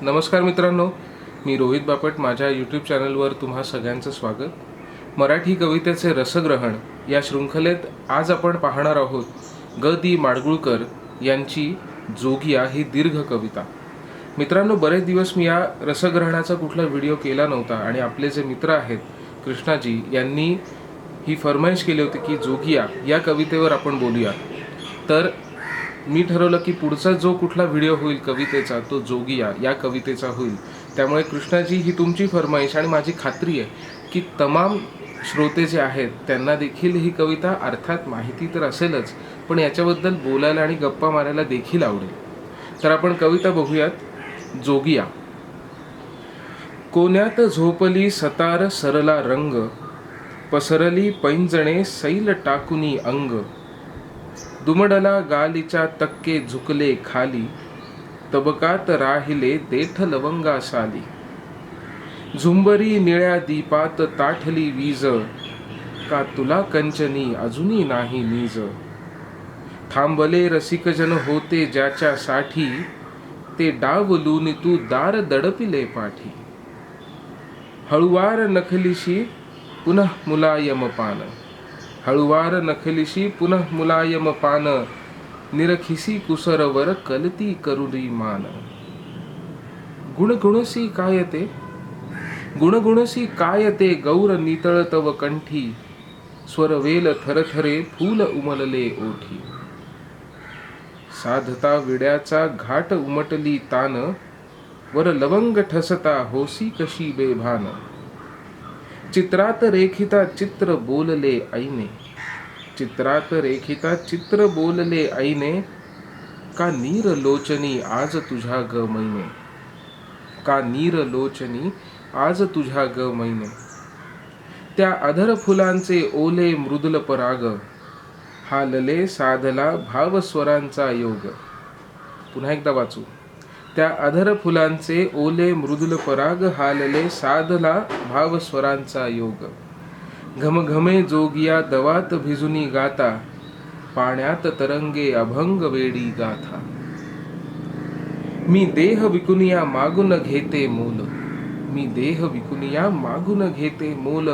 नमस्कार मित्रांनो, मी रोहित बापट. माझ्या यूट्यूब चॅनलवर तुम्हा सगळ्यांचं स्वागत. मराठी कवितेचे रसग्रहण या शृंखलेत आज आपण पाहणार आहोत ग दी माडगुळकर यांची जोगिया ही दीर्घ कविता. मित्रांनो, बरेच दिवस मी या रसग्रहणाचा कुठला व्हिडिओ केला नव्हता आणि आपले जे मित्र आहेत कृष्णाजी यांनी ही फरमाईश केली होती की जोगिया या कवितेवर आपण बोलूया. तर मी ठरवलं की पुढचा जो कुठला व्हिडिओ होईल कवितेचा तो जोगिया या कवितेचा होईल. त्यामुळे कृष्णाजी, ही तुमची फरमाईश आणि माझी खात्री आहे की तमाम श्रोते जे आहेत त्यांना देखील ही कविता अर्थात माहिती तर असेलच, पण याच्याबद्दल बोलायला आणि गप्पा मारायला देखील आवडेल. तर आपण कविता बघूयात. जोगिया. कोण्यात झोपली सतार सरला रंग, पसरली पैंजणे सैल टाकुनी अंग. दुमडला गालीच्या तक्के झुकले खाली, तबकात राहिले देठ लवंगा साली. झुंबरी निळ्या दीपात ताठली वीज, का तुला कंचनी अजूनी नाही नीज. थांबले रसिकजन होते ज्याच्यासाठी, ते डावलून तू दार दडपिले पाठी. हळुवार नखलिशी पुनः मुलायम पान, हळुवार नखलिशी पुनः मुलायम पान. निरखिसी कुसरवर कलती करुरी मान. गुणगुणसी कायते, गुणगुणसी कायते गौर नितळ तव कंठी. स्वरवेल थरथरे फूल उमलले ओठी. साधता विड्याचा घाट उमटली तान, वर लवंग ठसता होसी कशी बेभान. चित्रात रेखिता चित्र बोलले ऐने, चित्रात रेखिता चित्र बोलले ऐने. का नीर लोचनी आज तुझ्या ग मैने, का नीर लोचनी आज तुझ्या ग मैने. त्या अधर फुलांचे ओले मृदुल पराग, हालले साधला भावस्वरांचा योग. पुन्हा एकदा वाचू. त्या अधर फुलांचे ओले मृदुल पराग, हालले साधला भावस्वरांचा योग. घमघमे जोगिया दवात भिजुनी गाता, पाण्यात तरंगे अभंग वेडी गाथा. मी देह विकुनिया मागून घेते मोल, मी देह विकुनिया मागून घेते मोल.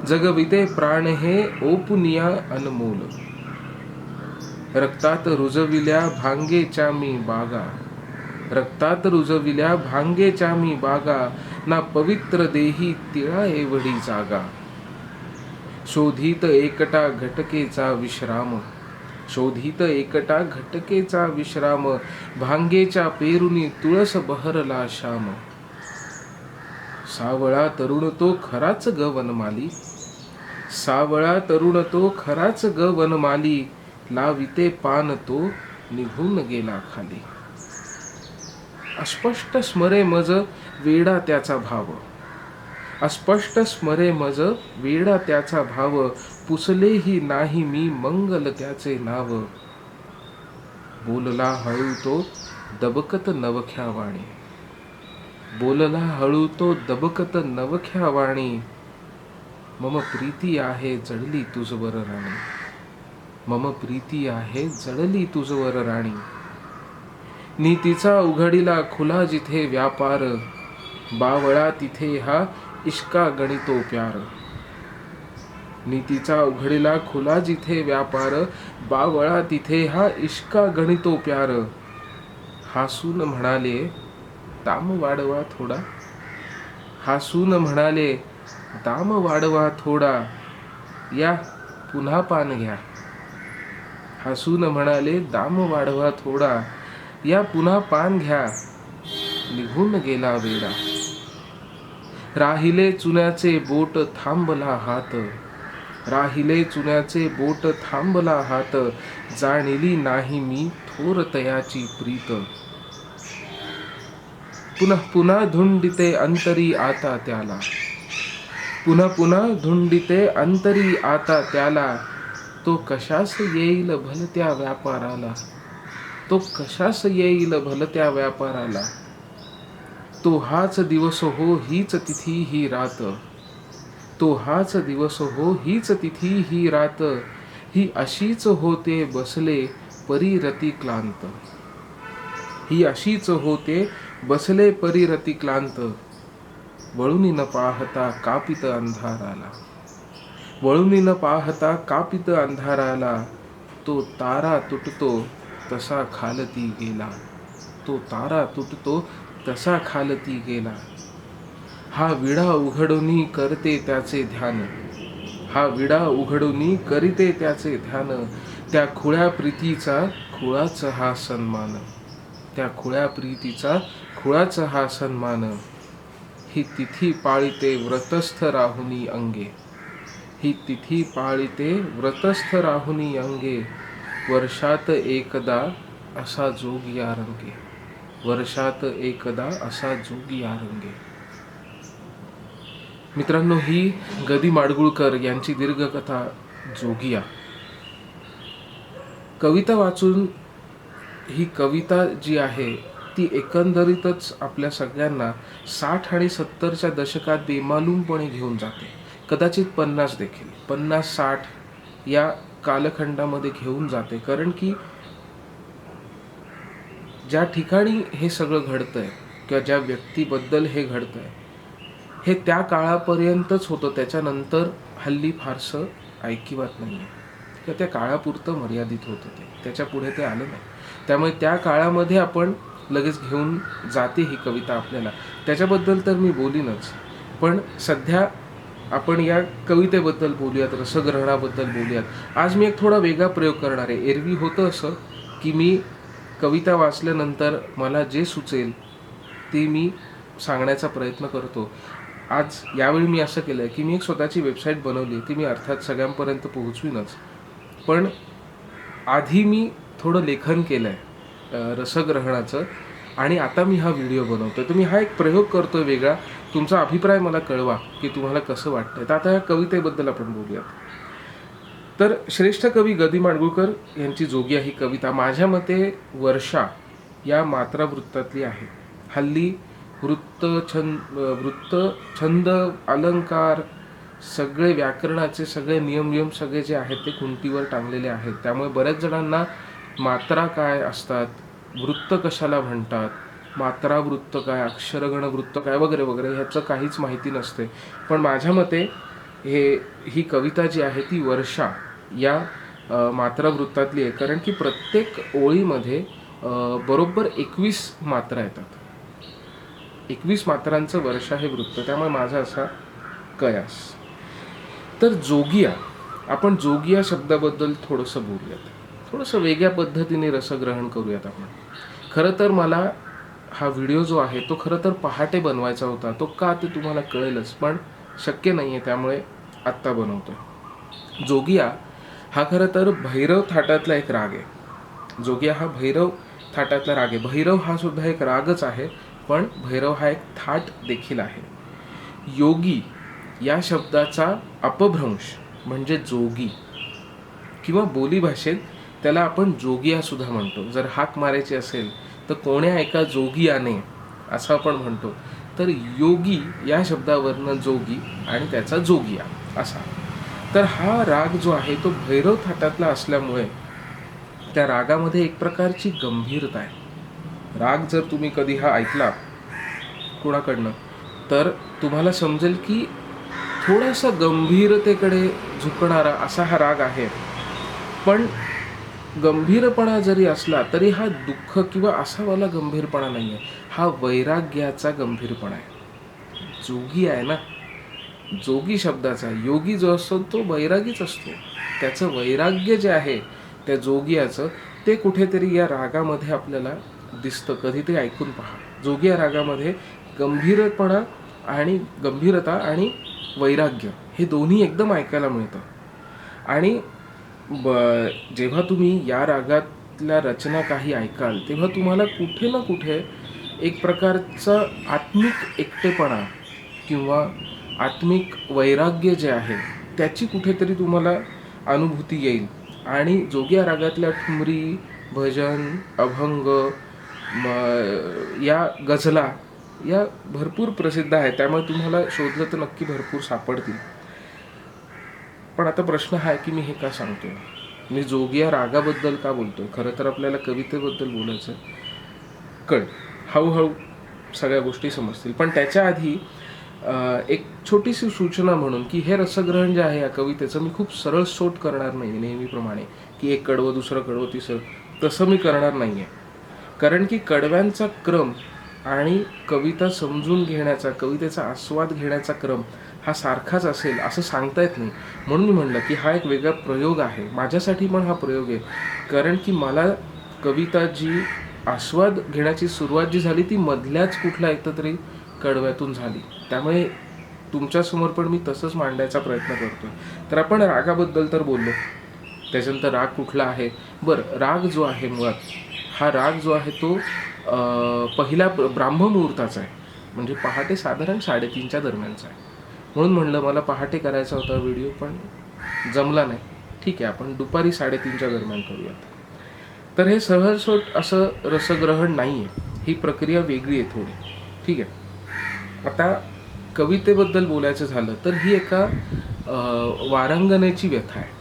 जगविते प्राण हे ओपुनिया अनमोल. रक्तात रुजविल्या भांगेच्या मी बागा, रक्तात रुजविल्या भांगेच्या मी बागा. ना पवित्र देही तिळा एवढी जागा. शोधित एकटा घटकेचा विश्राम, शोधित एकटा घटकेचा विश्राम. भांगेच्या पेरुनी तुळस बहरला श्याम. सावळा तरुण तो खराच ग वनमाली, सावळा तरुण तो खराच ग वनमाली. लाविते पान तो निघून गेला खाली. अस्पष्ट स्मरे मज वेडा त्याचा भाव, अस्पष्ट स्मरे मज वेडा त्याचा भाव. पुसलेही नाही मी मंगल त्याचे नाव. बोलला हळू तो दबकत नवख्या वाणी, बोलला हळू तो दबकत नवख्या वाणी. मम प्रीती आहे जडली तुझवर राणी, मम प्रीती आहे जडली तुझवर राणी. नीतीचा उघडीला खुला जिथे व्यापार, बावळा तिथे हा इश्का गणितो प्यार. नीतीचा उघडीला खुला जिथे व्यापार, बावळा तिथे हा इश्का गणितो प्यार. हासून म्हणाले दाम वाढवा थोडा, हासून म्हणाले दाम वाढवा थोडा. या पुन्हा पान घ्या, हसून म्हणाले दाम वाढवा थोडा. या पुन्हा पान घ्या. निघून गेला वेडा. राहिले चुन्याचे बोट थांबला हात, राहिले चुन्याचे बोट थांबला हात. जाणिली नाही मी थोर तयाची प्रीत. पुन्हा पुन्हा धुंडिते अंतरी आता त्याला, पुन्हा पुन्हा धुंडिते अंतरी आता त्याला. तो कशास येईल भलत्या व्यापाराला, तो कशास येईल भलत्या व्यापाराला. तो हाच दिवस हो हीच तिथी ही रात, तो हाच दिवस हो हीच तिथी ही रात. ही अशीच होते बसले परी रती क्लांत, ही अशीच होते बसले परिरती क्लांत, वळूनी न पाहता कापित अंधाराला. वळूनी न पाहता कापित अंधाराला, तो तारा तुटतो तसा खालती गेला. तो तारा तुटतो तसा खालती गेला. हा विडा उघडूनी करते त्याचे ध्यान. हा विडा उघडूनी करीते त्याचे ध्यान. त्या खुळ्या प्रीतीचा खुळाच हा सन्मान. त्या खुळ्या प्रीतीचा खुळाच हा सन्मान. ही तिथी पाळीते व्रतस्थ राहुनी अंगे. ही तिथी पाळीते व्रतस्थ राहुनी अंगे. वर्षात एकदा असा जोगिया रंगे. वर्षात एकदा असा जोगिया रंगे. मित्रांनो, ही ग. दी. माडगूळकर यांची दीर्घकथा जोगिया. कविता वाचून ही कविता जी आहे ती एकंदरीतच आपल्या सगळ्यांना 60 आणि 70च्या दशकात बेमालूमपणे घेऊन जाते. कदाचित 50 देखील, 50-60 या कालखंडामध्ये घेऊन जाते. कारण की ज्या ठिकाणी हे सगळं घडतंय किंवा ज्या व्यक्तीबद्दल हे घडतंय हे त्या काळापर्यंतच होतं. त्याच्यानंतर हल्ली फारसं ऐकिवात नाही आहे किंवा त्या काळापुरतं मर्यादित होतं ते. त्याच्या पुढे ते आलं नाही. त्यामुळे त्या काळामध्ये आपण लगेच घेऊन जाते ही कविता आपल्याला. त्याच्याबद्दल तर मी बोलीनच, पण सध्या आपण या कवितेबद्दल बोलूयात, रसग्रहणाबद्दल बोलूयात. आज मी एक थोडा वेगळा प्रयोग करणार आहे. एरवी होतं असं की मी कविता वाचल्यानंतर मला जे सुचेल ते मी सांगण्याचा प्रयत्न करतो. आज यावेळी मी असं केलं आहे की मी एक स्वतःची वेबसाईट बनवली. ती मी अर्थात सगळ्यांपर्यंत पोहोचवीनच, पण आधी मी थोडं लेखन केलं आहे रसग्रहणाचं, आणि आता मी हा व्हिडिओ बनवतो. तर मी हा एक प्रयोग करतो वेगळा. तुमचा अभिप्राय मला कळवा की तुम्हाला कसं वाटतंय. तर आता या कवितेबद्दल आपण बोलूयात. तर श्रेष्ठ कवी ग. दी. माडगूळकर यांची जोगिया ही कविता माझ्या मते वर्षा या मात्रावृत्तातली आहे. हल्ली वृत्त, छंद, अलंकार, सगळे व्याकरणाचे सगळे नियम सगळे जे आहेत ते खुंटीवर टांगलेले आहेत. त्यामुळे बऱ्याच जणांना मात्रा काय असतात, वृत्त कशाला म्हणतात, मात्रा वृत्त काय, अक्षरगण वृत्त काय वगैरे वगैरे ह्याचं काहीच माहिती नसते. पण माझ्या मते ही कविता जी आहे ती वर्षा या मात्रा वृत्तातली आहे. कारण की प्रत्येक ओळीमध्ये बरोबर 21 मात्रा येतात. 21 मात्रांचं वर्षा हे वृत्त. त्यामुळे माझा असा कयास. तर जोगिया, आपण जोगिया शब्दाबद्दल थोडंसं बोलूयात. थोडंसं वेगळ्या पद्धतीने रसग्रहण करूयात आपण. खरं तर मला हा व्हिडिओ जो आहे तो खरं तर पहाटे बनवायचा होता. तो का ते तुम्हाला कळेलच, पण शक्य नाही आहे, त्यामुळे आत्ता बनवतो. जोगिया हा खरं तर भैरव थाटातला एक राग आहे. जोगिया हा भैरव थाटातला राग आहे. भैरव हा सुद्धा एक रागच आहे, पण भैरव हा एक थाट देखील आहे. योगी या शब्दाचा अपभ्रंश म्हणजे जोगी, किंवा बोलीभाषेत त्याला आपण जोगिया सुद्धा म्हणतो. जर हाक मारायची असेल तर कोण्या एका जोगियाने असं आपण म्हणतो. तर योगी या शब्दावरनं जोगी आणि त्याचा जोगिया असा. तर हा राग जो आहे तो भैरव थाटातला असल्यामुळे त्या रागामध्ये एक प्रकारची गंभीरता आहे. राग जर तुम्ही कधी हा ऐकला कोणाकडनं तर तुम्हाला समजेल की थोडासा गंभीरतेकडे झुकणारा असा हा राग आहे. पण गंभीरपणा जरी असला तरी हा दुःख किंवा असावाला गंभीरपणा नाही आहे. हा वैराग्याचा गंभीरपणा आहे. जोगी आहे ना, जोगी शब्दाचा योगी जो असतो तो वैरागीच असतो. त्याचं वैराग्य जे आहे त्या जोगियाचं ते कुठेतरी या रागामध्ये आपल्याला दिसतं. कधी ते ऐकून पहा. जोगिया रागामध्ये गंभीरपणा आणि गंभीरता आणि वैराग्य हे दोन्ही एकदम ऐकायला मिळतं. आणि जेव्हा तुम्ही या रागातल्या रचना काही ऐकाल तेव्हा तुम्हाला कुठे ना कुठे एक प्रकारचा आत्मिक एकटेपणा किंवा आत्मिक वैराग्य जे आहे त्याची कुठेतरी तुम्हाला अनुभूती येईल. आणि जोगिया रागातल्या ठुमरी, भजन, अभंग, या गझला या भरपूर प्रसिद्ध आहेत. त्यामुळे तुम्हाला शोधलं तर नक्की भरपूर सापडतील. पण आता प्रश्न हा आहे की मी हे का सांगतोय, मी जोगिया रागाबद्दल का बोलतोय. खरं तर आपल्याला कवितेबद्दल बोलायचं. कळ हळूहळू सगळ्या गोष्टी समजतील. पण त्याच्या आधी एक छोटीशी सूचना म्हणून की हे रसग्रहण जे आहे या कवितेचं मी खूप सरळ सोट करणार नाही नेहमीप्रमाणे, की एक कडवं दुसरं कडवं तिसरं, तसं मी करणार नाही आहे. कारण की कडव्यांचा क्रम आणि कविता समजून घेण्याचा, कवितेचा आस्वाद घेण्याचा क्रम हा सारखाच असेल असं सांगता येत नाही. म्हणून मी म्हणलं की हा एक वेगळा प्रयोग आहे, माझ्यासाठी पण हा प्रयोग आहे. कारण की मला कविता जी आस्वाद घेण्याची सुरुवात जी झाली ती मधल्याच कुठल्या एकतरी कडव्यातून झाली. त्यामुळे तुमच्यासमोर पण मी तसंच मांडायचा प्रयत्न करतोय. तर आपण रागाबद्दल तर बोललो, त्याच्यानंतर राग कुठला आहे. बरं, राग जो आहे मुळात, हा राग जो आहे तो पहिल्या ब्राह्ममुहूर्ताचा आहे, म्हणजे पहाटे साधारण 3:30च्या दरम्यानचा आहे. म्हणून म्हणलं मला पहाटे करायचा होता व्हिडिओ, पण जमला नाही. ठीक आहे, आपण दुपारी 3:30च्या दरम्यान करूयात. तर हे सहजसोट असं रसग्रहण नाही आहे, ही प्रक्रिया वेगळी आहे थोडी. ठीक आहे. आता कवितेबद्दल बोलायचं झालं तर ही एका वारांगनेची व्यथा आहे.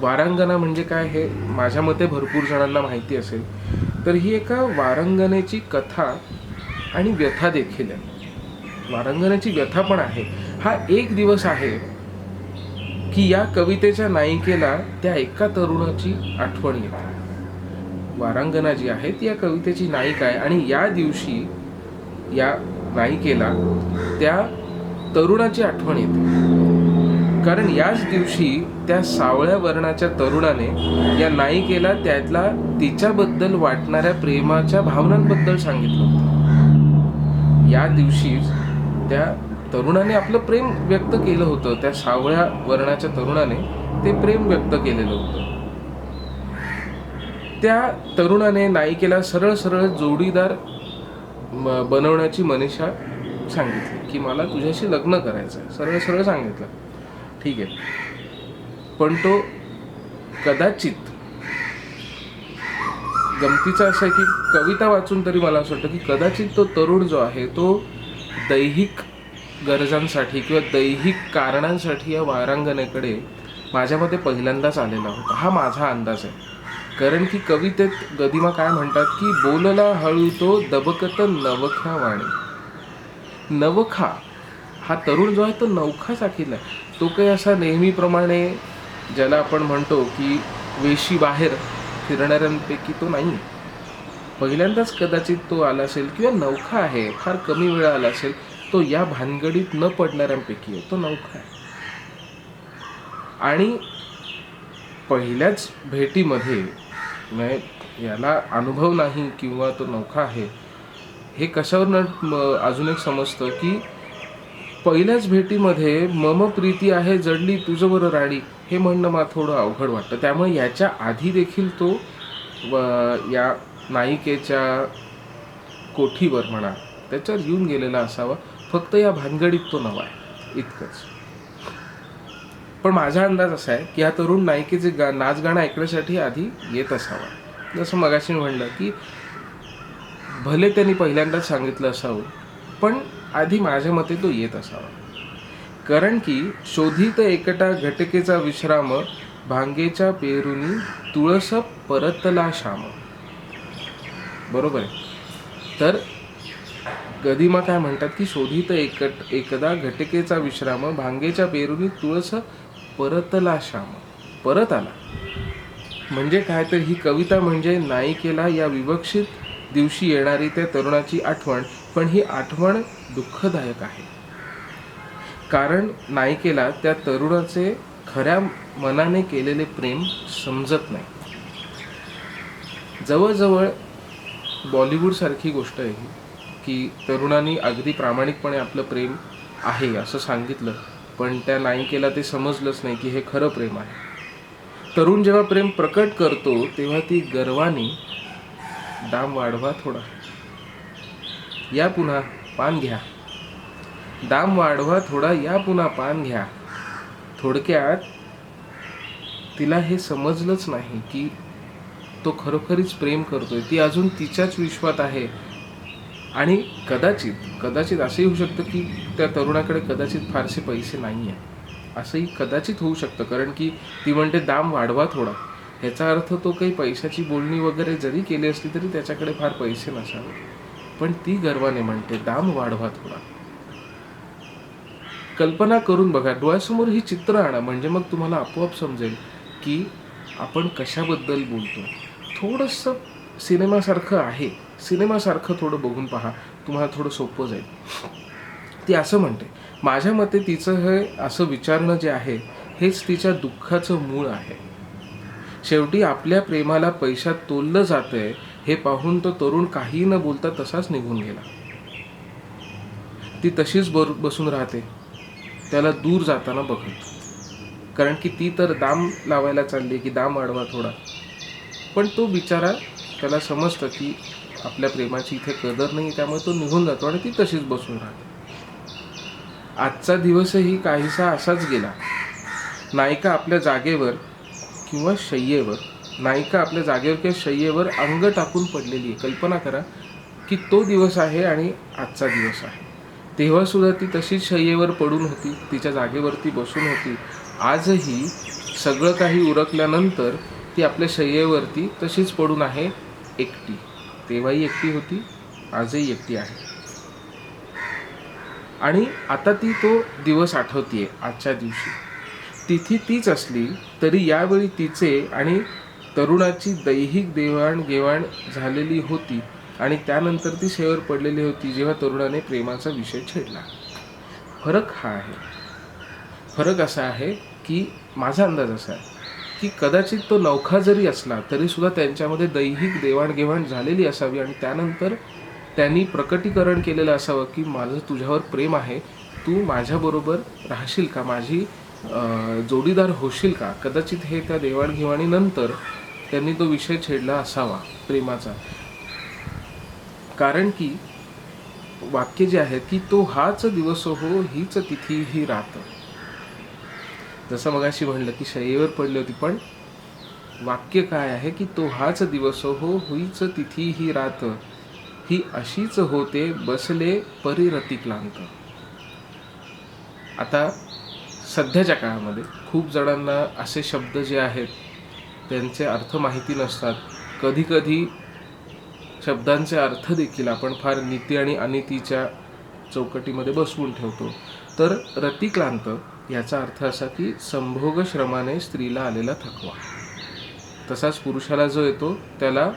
वारांगना म्हणजे काय हे माझ्या मते भरपूर जणांना माहिती असेल. तर ही एका वारांगनेची कथा आणि व्यथा देखील आहे. वारांगनेची व्यथा पण आहे. हा एक दिवस आहे की या कवितेच्या नायिकेला त्या एका तरुणाची आठवण येते. वारांगना जी आहे ती या कवितेची नायिका आहे आणि या दिवशी या नायिकेला त्या तरुणाची आठवण येते. कारण याच दिवशी त्या सावळ्या वर्णाच्या तरुणाने या नायिकेला त्यातला तिच्याबद्दल वाटणाऱ्या प्रेमाच्या भावनांबद्दल सांगितलं होतं. या दिवशीच त्या तरुणाने आपलं प्रेम व्यक्त केलं होतं. त्या सावळ्या वर्णाच्या तरुणाने ते प्रेम व्यक्त केलेलं होतं. त्या तरुणाने नायिकेला सरळ सरळ जोडीदार बनवण्याची मनीषा सांगितली की मला तुझ्याशी लग्न करायचं आहे. सरळ सरळ सांगितलं. ठीक आहे. पण तो कदाचित, गमतीचं असं आहे की कविता वाचून तरी मला असं वाटतं की कदाचित तो तरुण जो आहे तो दैहिक गरजांसाठी किंवा दैहिक कारणांसाठी या वारांगणेकडे माझ्या मते पहिल्यांदाच आलेला होता. हा माझा अंदाज आहे. कारण की कवितेत गदिमा काय म्हणतात की बोलला हळू तो दबकत नवख्या वाणी. नवखा हा तरुण जो आहे तो नवखा साखीला आहे. तो काही असा नेहमीप्रमाणे ज्याला आपण म्हणतो की वेशी बाहेर फिरणाऱ्यांपैकी तो नाही. पहिल्यांदाच कदाचित तो आला असेल किंवा नवखा आहे, फार कमी वेळा आला असेल. तो या भानगडीत न पडणाऱ्यांपैकी आहे, तो नवखा आहे. आणि पहिल्याच भेटीमध्ये याला अनुभव नाही किंवा तो नवखा आहे हे कशावर अजून एक समजतं की पहिल्याच भेटीमध्ये मम प्रीती आहे जडली तुझं राणी हे म्हणणं मला थोडं अवघड वाटतं. त्यामुळे याच्या आधी देखील तो या नायिकेच्या कोठीवर म्हणा त्याच्यावर येऊन गेलेला असावा. फक्त या भानगडीत तो नवा आहे, इतकंच. पण माझा अंदाज असा आहे की हा तरुण नायिकेचे नाच गाणं ऐकण्यासाठी आधी येत असावा. जसं मगाशी म्हणलं की भले त्यांनी पहिल्यांदाच सांगितलं असावं, पण आधी माझ्या मते तो येत असावा. कारण की शोधित एकटा घटकेचा विश्राम भांगेच्या पेरुनी तुळस परतला श्याम. बरोबर आहे. तर गदिमा काय म्हणतात की शोधित एकदा घटकेचा विश्राम भांगेच्या पेरुनी तुळस परतला श्याम. परत आला म्हणजे काय, तर ही कविता म्हणजे नायिकेला या विवक्षित दिवशी येणारी त्या तरुणाची आठवण. पण ही आठवण दुःखदायक आहे. कारण नायिकेला त्या तरुणाचे खऱ्या मनाने केलेले प्रेम समजत नाही. जवळजवळ बॉलिवूडसारखी गोष्ट आहे ही की तरुणांनी अगदी प्रामाणिकपणे आपलं प्रेम आहे असं सांगितलं, पण त्या नायिकेला ते समजलंच नाही की हे खरं प्रेम आहे. तरुण जेव्हा प्रेम प्रकट करतो तेव्हा ती गर्वाने दाम वाढवा थोडा, या पुन्हा पान घ्या. दाम वाढवा थोडा, या पुन्हा पान घ्या. थोडक्यात तिला हे समजलंच नाही की तो खरोखरीच प्रेम करतोय. ती अजून तिच्याच विश्वात आहे. आणि कदाचित असंही होऊ शकतं की त्या तरुणाकडे कदाचित फारसे पैसे नाही आहे. असंही कदाचित होऊ शकतं. कारण की ती म्हणते दाम वाढवा थोडा, ह्याचा अर्थ तो काही पैशाची बोलणी वगैरे जरी केली असली तरी त्याच्याकडे फार पैसे नसावे. पण ती गर्वाने म्हणते, दाम वाढवा थोडा. कल्पना करून बघा, डोळ्यासमोर ही चित्र आणा, म्हणजे मग तुम्हाला आपोआप समजेल की आपण कशाबद्दल बोलतो. थोडंसं सिनेमासारखं आहे, सिनेमासारखं थोडं बघून पहा, तुम्हाला थोडं सोपं जाईल. ती असं म्हणते, माझ्या मते तिचं हे असं विचारणं जे आहे हेच तिच्या दुःखाचं मूळ आहे. शेवटी आपल्या प्रेमाला पैशात तोललं जातंय हे पाहून तो तरुण काही न बोलता तसाच निघून गेला. ती तशीच बसून राहते, त्याला दूर जाताना बघत. कारण की ती तर दाम लावायला चालली की दाम वाढवा थोडा. पण तो बिचारा, त्याला समजतं की आपल्या प्रेमाची इथे कदर नाही, त्यामुळे तो निघून जातो आणि ती तशीच बसून राहते. आजचा दिवसही काहीसा असाच गेला. नायिका आपल्या जागेवर किंवा शय्येवर अंग टाकून पडलेली आहे. कल्पना करा की तो दिवस आहे आणि आजचा दिवस आहे. तेव्हा सुद्धा ती तशीच शय्येवर पडून होती, तिच्या जागेवरती बसून होती. आजही सगळं काही उरकल्यानंतर ती आपल्या शय्येवरती तशीच पडून आहे, एकटी. तेव्हाही एकटी होती, आजही एकटी आहे. आणि आता ती तो दिवस आठवतीये. आजच्या दिवशी तिथी तीच असली तरी यावेळी तिचे आणि तरुणाची दैहिक देवाणघेवाण झालेली होती आणि त्यानंतर ती शय्येवर पडलेली होती जेव्हा तरुणाने प्रेमाचा विषय छेडला. फरक हा आहे. फरक असा आहे की माझा अंदाज असा आहे की कदाचित तो नवखा जरी असला तरी सुद्धा त्यांच्यामध्ये दैहिक देवाणघेवाण झालेली असावी आणि त्यानंतर त्यांनी प्रकटीकरण केलेलं असावं की माझं तुझ्यावर प्रेम आहे, तू माझ्याबरोबर राहशील का, माझी जोडीदार होशील का. कदाचित हे त्या देवाणघेवाणीनंतर त्यांनी तो विषय छेडला असावा प्रेमाचा. कारण की वाक्य जे आहे की तो हाच दिवस हो, हीच तिथी ही रात. जसं मगाशी म्हणलं की शय्येवर पडली होती, पण वाक्य काय आहे की तो हाच दिवस हो, हीच तिथी ही रात, ही अशीच होते बसले परिरती क्लांत. आता सध्याच्या काळामध्ये खूप जणांना असे शब्द जे आहेत त्यांचे अर्थ माहिती नसतात. कधीकधी शब्दांचे अर्थ देखील आपण फार नीती आणि अनितीच्या चौकटीमध्ये बसवून ठेवतो. तर रतिक्लांत याचा अर्थ असा की संभोग श्रमाने स्त्रीला आलेला थकवा. तसाच पुरुषाला जो येतो त्याला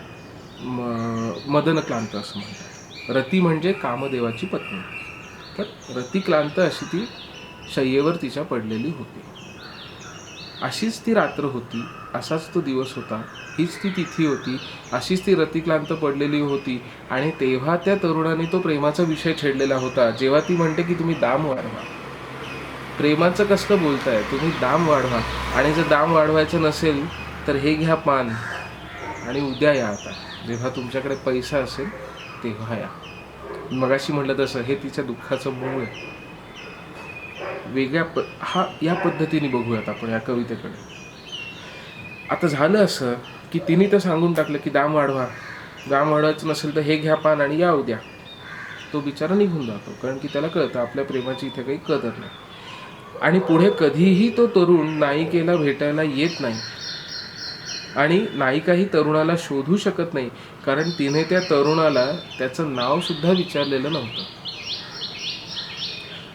मदनक्लांत असं म्हणतात. रती म्हणजे कामदेवाची पत्नी. तर रतिक्लांत अशी ती शय्येवर तिच्या पडलेली होती. अशीच ती रात्र होती, असाच तो दिवस होता, हीच ती तिथी होती, अशीच ती रतिक्लांत पडलेली होती. आणि तेव्हा त्या तरुणाने तो प्रेमाचा विषय छेडलेला होता. जेव्हा ती म्हणते की तुम्ही दाम वाढवा, प्रेमाचं कसलं बोलताय, तुम्ही दाम वाढवा. आणि जर दाम वाढवायचं नसेल तर हे घ्या पान आणि उद्या या. आता जेव्हा तुमच्याकडे पैसा असेल तेव्हा या. मगाशी म्हटलं तसं हे तिच्या दुःखाचं मूळ आहे. या पद्धतीने बघूयात आपण या कवितेकडे. आता झालं असं की तिने तर सांगून टाकलं की दाम वाढवायचं नसेल तर हे घ्या पान आणि या उद्या. तो बिचारा निघून जातो, कारण की त्याला कळतं आपल्या प्रेमाची इथे काही कदर नाही. आणि पुढे कधीही तो तरुण नायिकेला भेटायला येत नाही आणि नायिकाही तरुणाला शोधू शकत नाही, कारण तिने त्या तरुणाला त्याचं नाव सुद्धा विचारलेलं नव्हतं.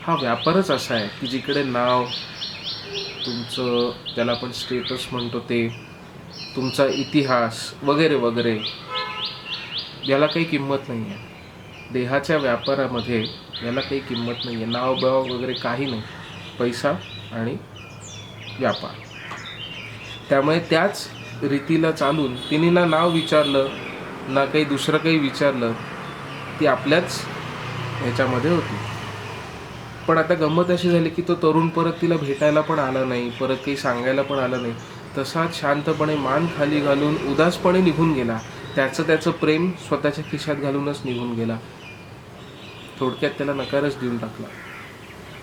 हा व्यापारच असा आहे की जिकडे नाव तुमचं, त्याला आपण स्टेटस म्हणतो, ते तुमचा इतिहास वगैरे वगैरे, याला काही किंमत नाही आहे. देहाच्या व्यापारामध्ये याला काही किंमत नाही आहे. नाव बाव वगैरे काही नाही, पैसा आणि व्यापार. त्यामुळे त्याच रीतीला चालून तिने ना नाव विचारलं ना काही दुसरं काही विचारलं, ती आपल्याच ह्याच्यामध्ये होती. पण आता गंमत अशी झाली की तो तरुण परत तिला भेटायला पण आला नाही, परत काही सांगायला पण आलं नाही. तसाच शांतपणे मान खाली घालून उदासपणे निघून गेला. त्याचं प्रेम स्वतःच्या खिशात घालूनच निघून गेला. थोडक्यात त्याला नकारच देऊन टाकला.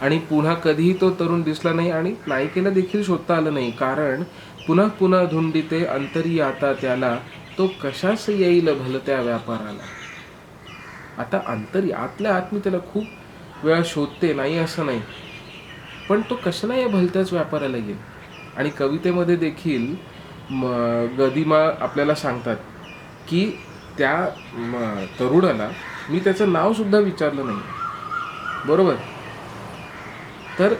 आणि पुन्हा कधीही तो तरुण दिसला नाही आणि नायिकेला देखील शोधता आलं नाही, कारण पुन्हा पुन्हा धुंडीते अंतरी आता त्याला, तो कशास येईल भलत्या व्यापाराला. आता अंतरी आतल्या आत मी त्याला खूप वेळा शोधते, नाही असं नाही, पण तो कशाला या भलत्याच व्यापाराला येईल. आणि कवितेमध्ये देखील गदिमा आपल्याला सांगतात की त्या तरुणाला मी त्याचं नाव सुद्धा विचारलं नाही, बरोबर. तर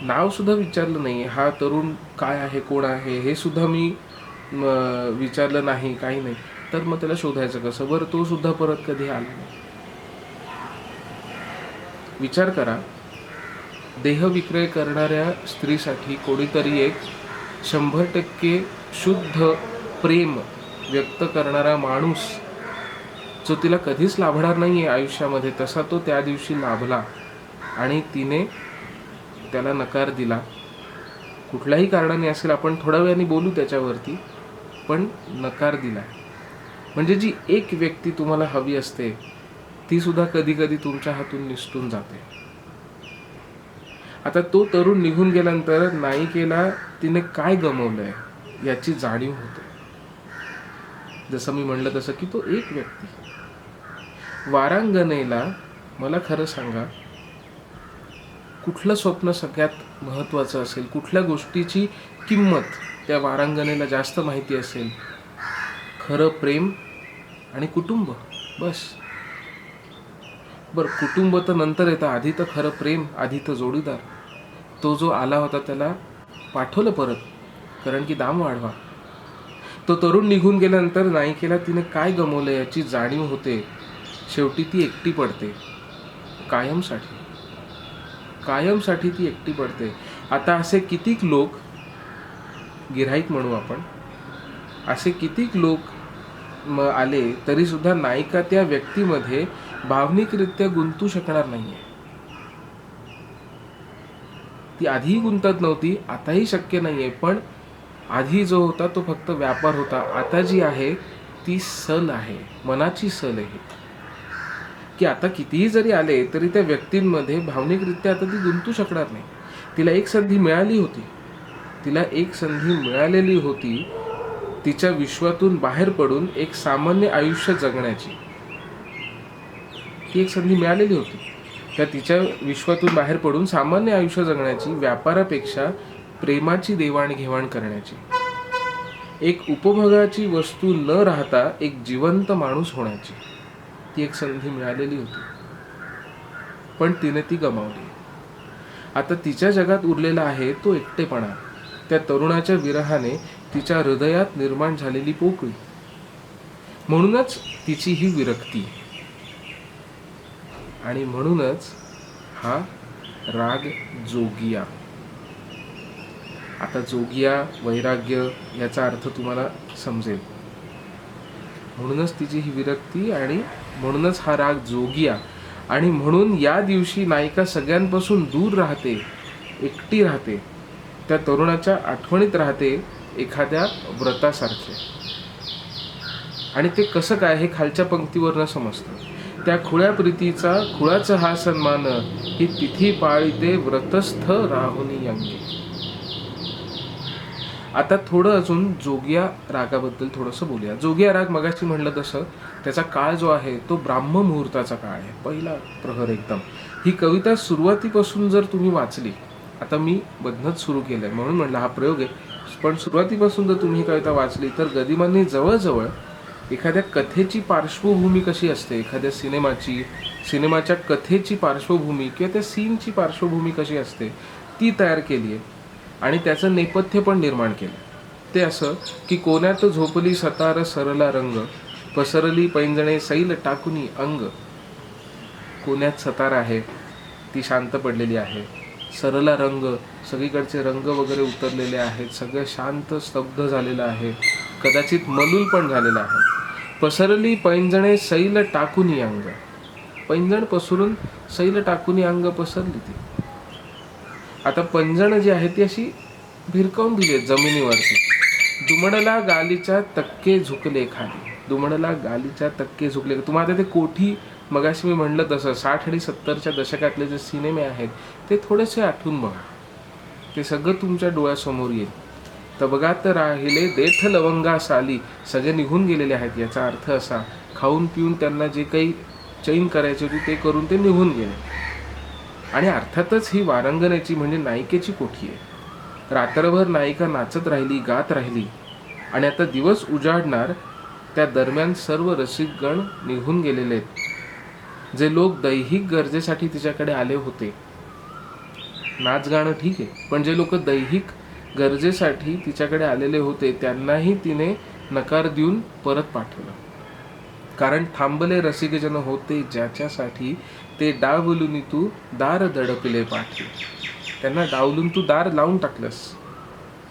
नाव सुद्धा विचारलं नाही, हा तरुण काय आहे, कोण आहे हे सुद्धा मी विचारलं नाही, काही नाही. तर मग त्याला शोधायचं कसं? बरं, तो सुद्धा परत कधी आला नाही. विचार करा, देहविक्रय करणाऱ्या स्त्रीसाठी कोणीतरी एक 100% शुद्ध प्रेम व्यक्त करणारा माणूस, जो तिला कधीच लाभणार नाही आहे आयुष्यामध्ये, तसा तो त्या दिवशी लाभला आणि तिने त्याला नकार दिला. कुठल्याही कारणाने असेल, आपण थोड्या वेळाने बोलू त्याच्यावरती, पण नकार दिला. म्हणजे जी एक व्यक्ती तुम्हाला हवी असते ती सुद्धा कधी कधी तुमच्या हातून निसटून जाते. आता तो तरुण निघून गेल्यानंतर नायिकेला तिने काय गमावलंय याची जाणीव होते. जसं मी म्हणलं तसं की तो एक व्यक्ती. वारांगणेला मला खरं सांगा, कुठलं स्वप्न सगळ्यात महत्त्वाचं असेल, कुठल्या गोष्टीची किंमत त्या वारांगणेला जास्त माहिती असेल? खरं प्रेम आणि कुटुंब, बस. बरं, कुटुंब तर नंतर येतं, आधी तर खरं प्रेम, आधी तर जोडीदार. तो जो आला होता त्याला पाठवलं परत, कारण की दाम वाढवा. तो तरुण निघून गेल्यानंतर नायिकेला तिने काय गमावलं याची जाणीव होते. शेवटी ती एकटी पडते, कायमसाठी. कायमसाठी ती एकटी पडते. आता असे कितीक लोक, गिऱ्हाईक म्हणू आपण, असे कितीक लोक आले तरी सुद्धा नायिका त्या व्यक्तीमध्ये भावनिकरित्या गुंतू शकणार नाहीये. ती आधीही गुंतत नव्हती, आताही शक्य नाहीये. पण आधी जो होता तो फक्त व्यापार होता, आता जी आहे ती सल आहे, मनाची सल आहे. की आता कितीही जरी आले तरी त्या व्यक्तींमध्ये भावनिकरित्या आता ती गुंतू शकणार नाही. तिला एक संधी मिळाली होती, तिला एक संधी मिळालेली होती तिच्या विश्वातून बाहेर पडून एक सामान्य आयुष्य जगण्याची. ती एक संधी मिळालेली होती त्या तिच्या विश्वातून बाहेर पडून सामान्य आयुष्य जगण्याची, व्यापारापेक्षा प्रेमाची देवाणघेवाण करण्याची, एक उपभोगाची वस्तू न राहता एक जिवंत माणूस होण्याची. ती एक संधी मिळालेली होती, पण तिने ती गमावली. आता तिच्या जगात उरलेला आहे तो एकटेपणा, त्या तरुणाच्या विरहाने तिच्या हृदयात निर्माण झालेली पोकळी. म्हणूनच तिची ही विरक्ती, आणि म्हणूनच हा राग जोगिया. आता जोगिया, वैराग्य याचा अर्थ तुम्हाला समजेल. म्हणूनच तिची ही विरक्ती आणि म्हणूनच हा राग जोगिया. आणि म्हणून या दिवशी नायिका सगळ्यांपासून दूर राहते, एकटी राहते, त्या तरुणाच्या आठवणीत राहते एखाद्या व्रतासारखे. आणि ते कसं काय हे खालच्या पंक्तीवरनं समजतं. त्या खुळ्या प्रीतीचा खुळाचा हा सन्मान, ही तिथी पाळीते व्रतस्थ राहुनी अंगी. आता थोडं अजून जोगिया रागाबद्दल थोडंसं बोलूया. जोगिया राग मगाशी म्हणलं तसं त्याचा काळ जो आहे तो ब्राह्म मुहूर्ताचा काळ आहे, पहिला प्रहर एकदम. ही कविता सुरुवातीपासून जर तुम्ही वाचली, आता मी मधनंच सुरू केलं आहे म्हणून म्हणलं हा प्रयोग आहे, पण सुरुवातीपासून जर तुम्ही ही कविता वाचली तर गदिमांनी जवळजवळ एखाद्या कथेची पार्श्वभूमी कशी असते, एखाद्या सिनेमाच्या कथेची पार्श्वभूमी किंवा त्या सीनची पार्श्वभूमी कशी असते ती तयार केली आहे. आणि त्याचं नेपथ्य पण निर्माण केलं. ते असं की कोण्यात झोपली सतार सरला रंग, पसरली पैंजणे सैल टाकुनी अंग. कोण्यात सतार आहे, ती शांत पडलेली आहे. सरला रंग, सगळीकडचे रंग वगैरे उतरलेले आहेत, सगळं शांत स्तब्ध झालेलं आहे, कदाचित मलूल पण झालेलं आहे. पसरली पैंजणे सैल टाकुनी अंग, पैंजण पसरून सैल टाकुनी अंग पसरली ती. आता पंजण जी आहे ती अशी भिरकावून दिली आहे जमिनीवरती. दुमडला गालीच्या तक्के झुकले खाली, दुमडला गालीच्या तक्के झुकले. तुम्हाला ते कोठी मगाशी मी म्हणलं तसं 60 आणि 70च्या दशकातले जे सिनेमे आहेत ते थोडेसे आठवून बघा, ते सगळं तुमच्या डोळ्यासमोर येईल. तबगात राहिले देठ लवंगा साली, सगळे निघून गेलेले आहेत. याचा अर्थ असा, खाऊन पिऊन त्यांना जे काही चैन करायची होती ते करून ते निघून गेले. आणि अर्थातच ही वारांगणेची म्हणजे नायिकेची कोठी आहे. रात्रभर नायिका नाचत राहिली, गात राहिली, आणि आता दिवस उजाडणार त्या दरम्यान सर्व रसिकगण निघून गेलेले आहेत. जे लोक दैहिक गरजेसाठी तिच्याकडे आले होते, नाच गाणं ठीक आहे, पण जे लोक दैहिक गरजेसाठी तिच्याकडे आलेले होते त्यांनाही तिने नकार देऊन परत पाठवलं. कारण थांबले रसिकजन होते ज्याच्यासाठी, ते डावलून तू दार दडपले पाठी. त्यांना डावलून तू दार लावून टाकलंस,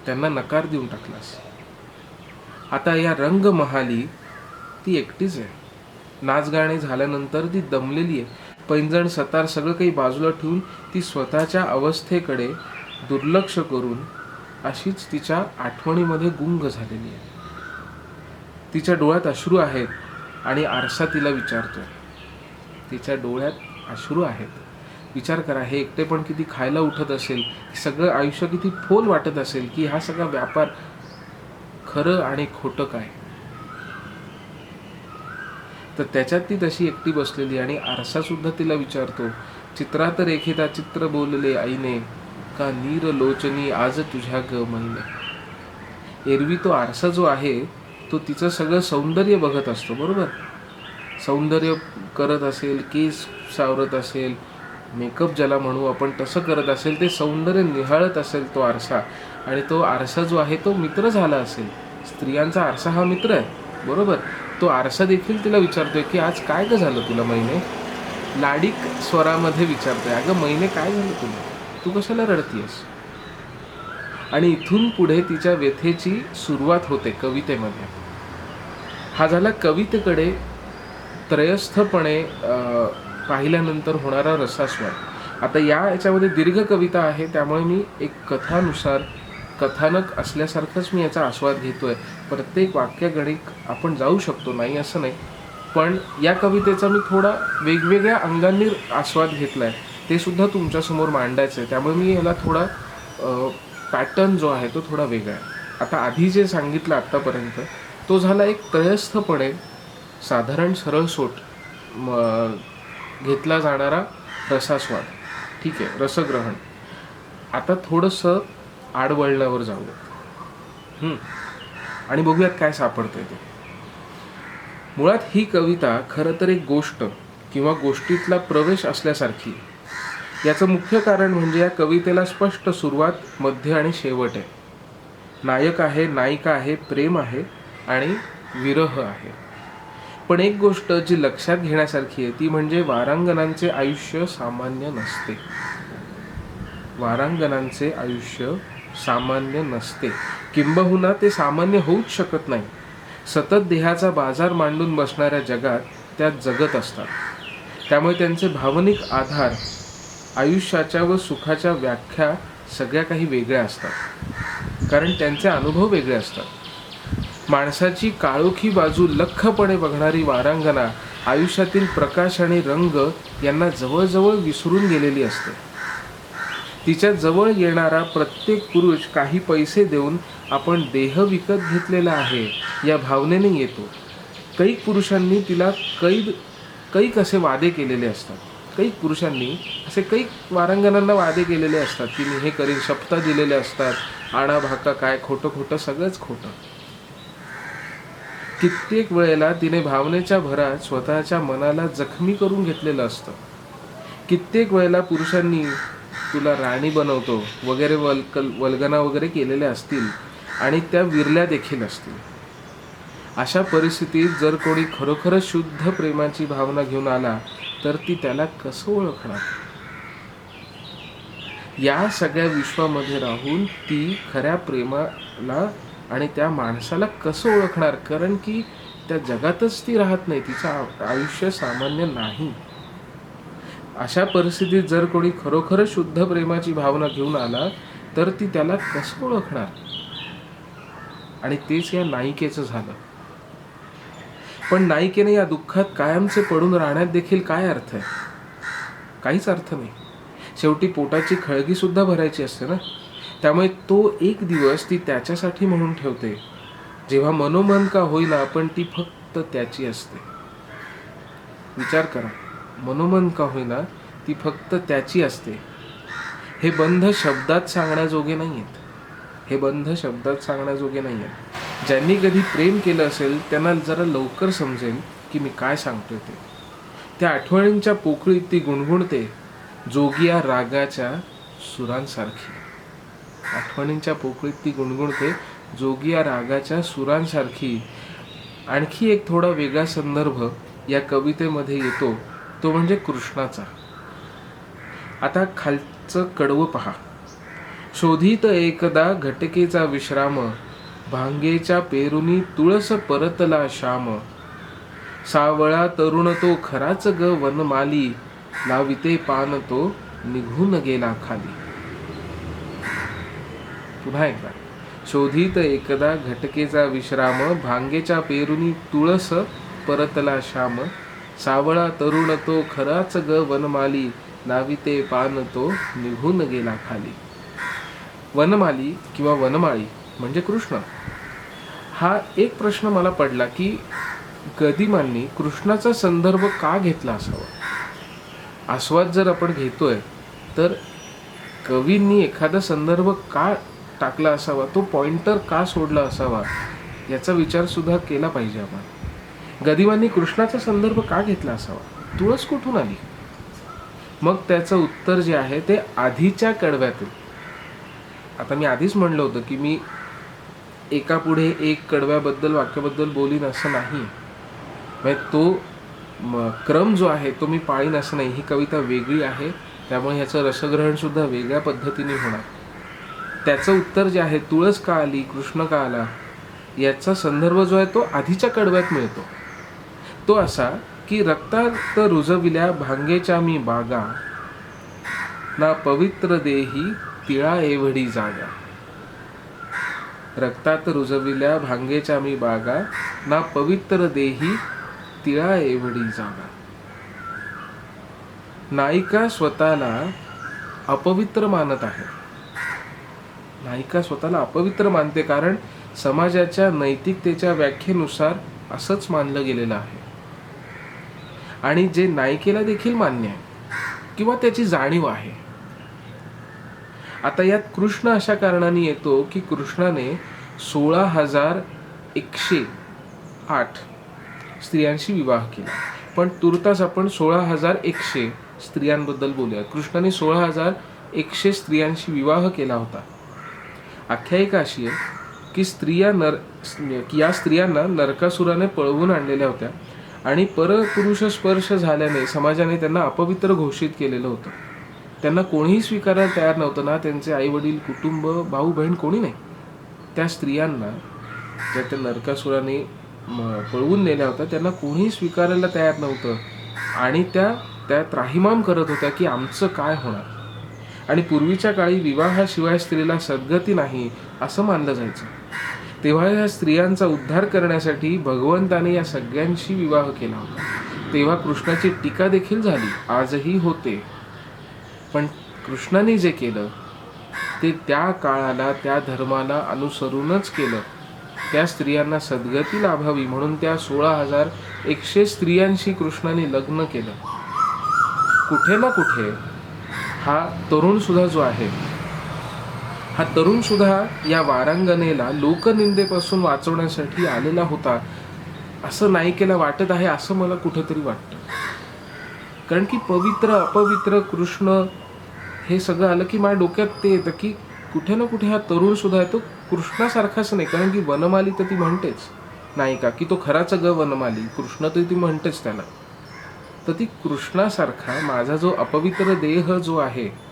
त्यांना नकार देऊन टाकलास. आता या रंगमहाली ती एकटीच आहे. नाचगाणे झाल्यानंतर ती दमलेली आहे. पैंजण सतार सगळं काही बाजूला ठेवून ती स्वतःच्या अवस्थेकडे दुर्लक्ष करून अशीच तिच्या आठवणीमध्ये गुंग झालेली आहे. तिच्या डोळ्यात अश्रू आहेत आणि आरसा तिला विचारतोय. तिच्या डोळ्यात अश्रू आहेत. विचार करा, हे एकटेपण किती खायला उठत असेल, सगळं आयुष्य किती फोल वाटत असेल, की हा सगळा व्यापार खरं आणि खोटं काय. तर त्याच्यात ती तशी एकटी बसलेली आणि आरसा सुद्धा तिला विचारतो, चित्रात रेखिता चित्र बोलले आईने, का नीर लोचनी आज तुझ्या ग महिने. एरवी तो आरसा जो आहे तो तिचं सगळं सौंदर्य बघत असतो, बरोबर. सौंदर्य करत असेल, केस सावरत असेल, मेकअप ज्याला म्हणू आपण तसं करत असेल, ते सौंदर्य निहाळत असेल तो आरसा. आणि तो आरसा जो आहे तो मित्र झाला असेल. स्त्रियांचा आरसा हा मित्र आहे, बरोबर. तो आरसा देखील तिला विचारतोय की आज काय ग झालं तुला महिने. लाडिक स्वरामध्ये विचारतोय, अगं महिने काय झालं तुला, तू कशाला रडतीयस. आणि इथून पुढे तिच्या व्यथेची सुरुवात होते कवितेमध्ये. हा झाला कवितेकडे त्रयस्थपणे पाहिल्यानंतर होणारा रसास्वाद. आता याच्यामध्ये दीर्घ कविता आहे, त्यामुळे मी एक कथानुसार कथानक असल्यासारखंच मी याचा आस्वाद घेतोय. प्रत्येक वाक्यगणिक आपण जाऊ शकतो, नाही असं नाही, पण या कवितेचा मी थोडा वेगवेगळ्या अंगांनी आस्वाद घेतला आहे, ते सुद्धा तुमच्यासमोर मांडायचं आहे. त्यामुळे मी याला थोडा पॅटर्न जो आहे तो थोडा वेगळा आहे. आता आधी जे सांगितलं आत्तापर्यंत तो झाला एक त्रयस्थपणे साधारण सरळ सोट घेतला जाणारा रसास्वाद, ठीक आहे, रसग्रहण. आता थोडंसं आडवळणावर जाऊयात आणि बघूयात काय सापडतंय ते. मुळात ही कविता खरं तर एक गोष्ट किंवा गोष्टीतला प्रवेश असल्यासारखी. याचं मुख्य कारण म्हणजे या कवितेला स्पष्ट सुरुवात, मध्य आणि शेवट आहे. नायक आहे, नायिका आहे, प्रेम आहे आणि विरह आहे. पण एक गोष्ट जी लक्षात घेण्यासारखी आहे ती म्हणजे वारांगणांचे आयुष्य सामान्य नसते. वारांगणांचे आयुष्य सामान्य नसते, किंबहुना ते सामान्य होऊच शकत नाही. सतत देहाचा बाजार मांडून बसणाऱ्या जगात त्या जगत असतात. त्यामुळे त्यांचे भावनिक आधार, आयुष्याच्या व सुखाच्या व्याख्या सगळ्या काही वेगळ्या असतात, कारण त्यांचे अनुभव वेगळे असतात. माणसाची काळोखी बाजू लख्खपणे बघणारी वारांगणा आयुष्यातील प्रकाश आणि रंग यांना जवळजवळ विसरून गेलेली असते. तिच्या जवळ येणारा प्रत्येक पुरुष काही पैसे देऊन आपण देह विकत घेतलेला आहे या भावनेने येतो. कैक पुरुषांनी तिला कैक असे वादे केलेले असतात. कैक पुरुषांनी असे कैक वारांगणांना वादे केलेले असतात की मी हे करीन, शपथा दिलेल्या असतात, आणा भाका काय, खोटं खोटं सगळंच खोटं. कित्येक वेळेला तिने भावनेच्या भरात स्वतःच्या मनाला जखमी करून घेतलेलं असतं. कित्येक वेळेला पुरुषांनी तुला राणी बनवतो वगैरे वल्गना वगैरे केलेल्या असतील आणि त्या विरल्या देखील असतील. अशा परिस्थितीत जर कोणी खरोखरच शुद्ध प्रेमाची भावना घेऊन आला तर ती त्याला कसं ओळखणार. या सगळ्या विश्वामध्ये राहून ती खऱ्या प्रेमाला आणि त्या माणसाला कसं ओळखणार, कारण की त्या जगातच ती राहत नाही, तिचं आयुष्य सामान्य नाही. अशा परिस्थितीत जर कोणी खरोखरच शुद्ध प्रेमाची भावना घेऊन आला तर ती त्याला कसं ओळखणार. आणि तेच या नायिकेचं झालं. पण नायिकेने या दुःखात कायमचे पडून राहण्यात देखील काय अर्थ आहे. काहीच अर्थ नाही. शेवटी पोटाची खळगी सुद्धा भरायची असते ना. त्यामुळे तो एक दिवस ती त्याच्यासाठी म्हणून ठेवते, जेव्हा मनोमन का होईना पण ती फक्त त्याची असते. विचार करा, मनोमन का होईना ती फक्त त्याची असते. हे बंध शब्दात सांगण्याजोगे नाही आहेत. हे बंध शब्दात सांगण्याजोगे नाही आहेत. ज्यांनी कधी प्रेम केलं असेल त्यांना जरा लवकर समजेल की मी काय सांगतोय ते. त्या आठवणींच्या पोकळीत ती गुणगुणते जोगिया रागाच्या सुरांसारखी. आठवणींच्या पोकळीत ती गुणगुणते जोगिया रागाच्या सुरांसारखी. आणखी एक थोडा वेगळा संदर्भ या कवितेमध्ये येतो, तो म्हणजे कृष्णाचा. आता खालचं कडवं पहा. शोधित एकदा घटकेचा विश्राम, भांगेच्या पेरुनी तुळस परतला श्याम. सावळा तरुण तो खराच ग वनमाली, लाविते पान तो निघून गेला खाली. पुन्हा एकदा. शोधित एकदा घटकेचा विश्राम, भांगेच्या पेरुनी तुळस परतला श्याम. सावळा तरुण तो खराच ग वनमाली, लाविते पान तो निघून गेला खाली. वनमाली किंवा वनमाळी म्हणजे कृष्ण. हा एक प्रश्न मला पडला की गदिमांनी कृष्णाचा संदर्भ का घेतला असावा. आस्वाद जर आपण घेतोय तर कवींनी एखादा संदर्भ का टाकला असावा, तो पॉइंटर का सोडला असावा, याचा विचार सुद्धा केला पाहिजे आपण. गदिमांनी कृष्णाचा संदर्भ का घेतला असावा, तुळस कुठून आली. मग त्याचं उत्तर जे आहे ते आधीच्या कडव्यातून. आता मी आधीच म्हणलं होतं की मी एका पुढे एक कडव्याबद्दल वाक्याबद्दल बोलीन असं नाही, म्हणजे तो क्रम जो आहे तो मी पाळीन असं नाही. ही कविता वेगळी आहे, त्यामुळे ह्याचं रसग्रहण सुद्धा वेगळ्या पद्धतीने होणार. त्याचं उत्तर जे आहे तुळस का आली, कृष्ण का आला, याचा संदर्भ जो आहे तो आधीच्या कडव्यात मिळतो. तो असा की रक्तात रुजविल्या भांगेच्या मी बागा, ना पवित्र देही तिळा एवढी जागा. रक्तात रुजविल्या भांगेच्या मी बागा, ना पवित्र देही तिळा एवढी जागा. नायिका स्वतःला अपवित्र मानत आहे. नायिका स्वतःला अपवित्र मानते कारण समाजाच्या नैतिकतेच्या व्याख्येनुसार असंच मानलं गेलेलं आहे, आणि जे नायिकेला देखील मान्य आहे किंवा त्याची जाणीव आहे. आता यात कृष्ण अशा कारणाने येतो की कृष्णाने 16,108 स्त्रियांशी विवाह केला. पण तुर्तास आपण 16,100 स्त्रियांबद्दल बोलूया. कृष्णाने 16,100 स्त्रियांशी विवाह केला होता. आख्यायिका अशी आहे की या स्त्रियांना नरकासुराने पळवून आणलेल्या होत्या आणि परपुरुष स्पर्श झाल्याने समाजाने त्यांना अपवित्र घोषित केलेलं होतं. त्यांना कोणीही स्वीकारायला तयार नव्हतं, ना त्यांचे आई वडील, कुटुंब, भाऊ बहीण, कोणी नाही. त्या स्त्रियांना ज्या त्या नरकासुराने पळवून नेल्या होत्या त्यांना कोणीही स्वीकारायला तयार नव्हतं, आणि त्या त्राहिमाम करत होत्या की आमचं काय होणार. आणि पूर्वीच्या काळी विवाहाशिवाय स्त्रीला सद्गती नाही असं मानलं जायचं. तेव्हा या स्त्रियांचा उद्धार करण्यासाठी भगवंताने या सगळ्यांशी विवाह केला होता. तेव्हा कृष्णाची टीका देखील झाली, आजही होते. पण कृष्णाने जे केलं ते त्या काळाला, त्या धर्माला अनुसरूनच केलं. त्या स्त्रियांना सद्गती लाभावी म्हणून त्या 16,100 स्त्रियांशी कृष्णाने लग्न केलं. कुठे ना कुठे हा तरुण सुद्धा जो आहे, हा तरुण सुद्धा या वारांगणेला लोकनिंदेपासून वाचवण्यासाठी आलेला होता असं नायिकेला वाटत आहे, असं मला कुठेतरी वाटतं. कारण की पवित्र अपवित्र कृष्ण हे सगळं आलं की माझ्या डोक्यात ते येतं की कुठे ना कुठे हा तरुण सुद्धा आहे तो कृष्णासारखाच नाही. कारण की वनमाली तर ती म्हणतेच नायिका की तो खराच ग वनमाली, कृष्ण तर ती म्हणतेच त्याला. तर ती कृष्णासारखा माझा जो अपवित्र देह जो आहे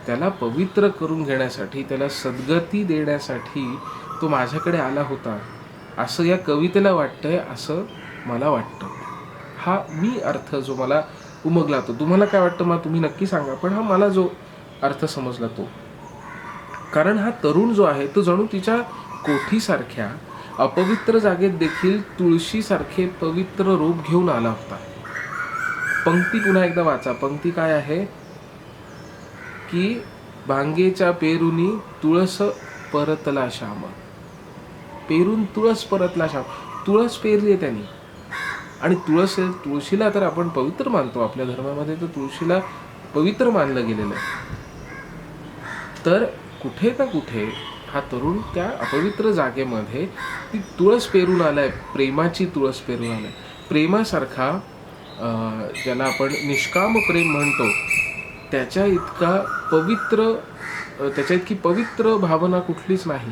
त्याला पवित्र करून घेण्यासाठी, त्याला सद्गती देण्यासाठी तो माझ्याकडे आला होता असं या कवितेला वाटतंय, असं मला वाटतं. हा मी अर्थ जो मला उमगला तो. तुम्हाला काय वाटतं मग तुम्ही नक्की सांगा, पण हा मला जो अर्थ समजला तो. कारण हा तरुण जो आहे तो जणू तिच्या कोठीसारख्या अपवित्र जागेत देखील तुळशीसारखे पवित्र रूप घेऊन आला होता. पंक्ती पुन्हा एकदा वाचा. पंक्ती काय आहे की भांगेच्या पेरुनी तुळस परतला श्याम. पेरून तुळस परतला श्याम. तुळस पेरली आहे त्यांनी, आणि तुळशीला तर आपण पवित्र मानतो. आपल्या धर्मामध्ये तर तुळशीला पवित्र मानलं गेलेलं आहे. तर कुठे ना कुठे हा तरुण त्या अपवित्र जागेमध्ये ती तुळस पेरून आलाय, प्रेमाची तुळस पेरून आलाय. प्रेमासारखा ज्याला आपण निष्काम प्रेम म्हणतो, त्याच्या इतका पवित्र त्याच्या इतकी पवित्र भावना कुठलीच नाही.